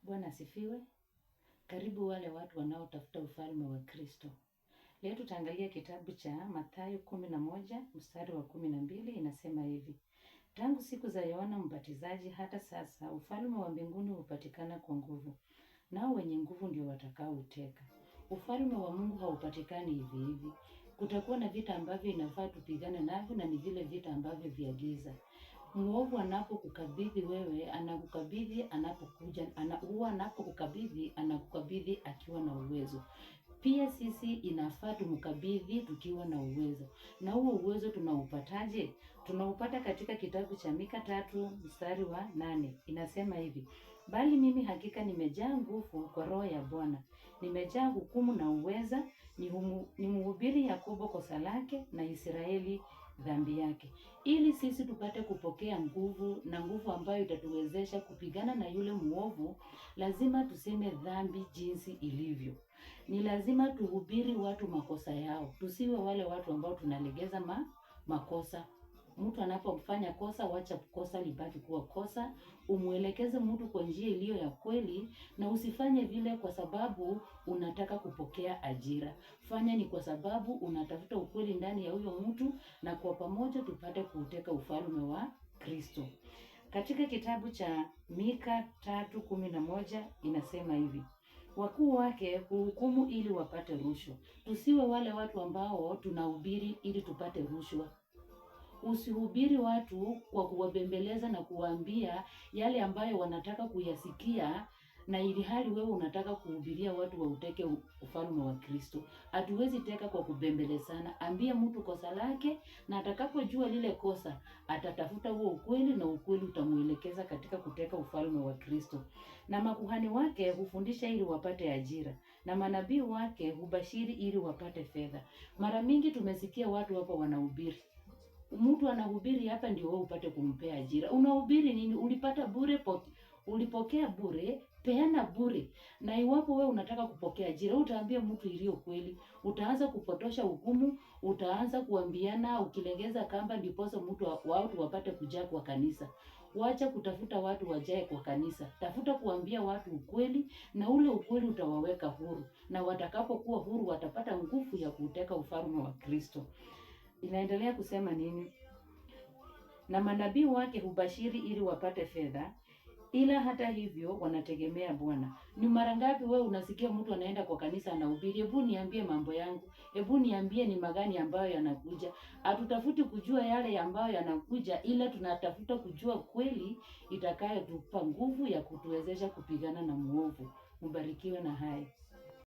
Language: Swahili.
Bwana asifiwe. Karibu wale watu wanaotafuta ufalme wa Kristo. Leo tutaangalia kitabu cha Mathayo 11 mstari wa 12, inasema hivi: tangu siku za Yohana Mbatizaji hata sasa ufalme wa mbinguni hupatikana kwa nguvu, nao wenye nguvu ndio watakaouteka. Ufalme wa Mungu haupatikani hivi hivi. Kutakuwa na vita ambavyo inafaa tupigane navyo, na ni vile vita ambavyo vya giza. Muovu anapokukabidhi wewe, anakukabidhi anakukabidhi akiwa na uwezo. Pia sisi inafaa tumkabidhi tukiwa na uwezo. Na huo uwezo tunaupataje? Tunaupata katika kitabu cha Mika 3 mstari wa 8. Inasema hivi: bali mimi hakika nimejaa nguvu kwa Roho ya Bwana. Nimejaa hukumu na uweza, nimhubiri Yakobo kosa lake na Israeli dhambi yake. Ili sisi tupate kupokea nguvu ambayo itatuwezesha kupigana na yule muovu, lazima tuseme dhambi jinsi ilivyo. Ni lazima tuhubiri watu makosa yao. Tusiwe wale watu ambao tunalegeza makosa. Mtu anapofanya kosa, wacha kosa libaki kuwa kosa. Umuelekeze mtu kwa njia iliyo ya kweli, na usifanye vile kwa sababu unataka kupokea ajira. Fanya ni kwa sababu unatafuta ukweli ndani ya huyo mtu, na kwa pamoja tupate kuuteka ufalme wa Kristo. Katika kitabu cha Mika 3:11 inasema hivi: wakuu wake huhukumu ili wapate rushwa. Tusiwe wale watu ambao tunahubiri ili tupate rushwa. Usihubiri watu kwa kuwabembeleza na kuwaambia yale ambayo wanataka kuyasikia, na ili hali wewe unataka kuhubiria watu wauteke ufalme wa Kristo. Hatuwezi teka kwa kubembelezana. Ambia mtu kosa lake, na atakapojua lile kosa atatafuta huo ukweli, na ukweli utamuelekeza katika kuteka ufalme wa Kristo. Na makuhani wake hufundisha ili wapate ajira, na manabii wake hubashiri ili wapate fedha. Mara mingi tumesikia watu hapa wanahubiri. Mtu anahubiri hapa ndio wewe upate kumpea ajira. Unahubiri nini? Ulipata bure, ulipokea bure, peana bure. Na iwapo wewe unataka kupokea ajira, utaambia mtu iliyo kweli. Utaanza kupotosha hukumu, utaanza kuambiana ukilegeza kamba ndiposa watu wapate kujaa kwa kanisa. Wacha kutafuta watu wajae kwa kanisa. Tafuta kuambia watu ukweli, na ule ukweli utawaweka huru. Na watakapokuwa huru watapata nguvu ya kuteka ufalme wa Kristo. Inaendelea kusema nini? Na manabii wake hubashiri ili wapate fedha, ila hata hivyo wanategemea Bwana. Ni mara ngapi wewe unasikia mtu anaenda kwa kanisa anahubiri, hebu niambie mambo yangu, hebu niambie ni magani ambayo yanakuja. Hatutafuti kujua yale ambayo yanakuja, ila tunatafuta kujua kweli itakayotupa nguvu ya kutuwezesha kupigana na muovu. Mbarikiwe na haya.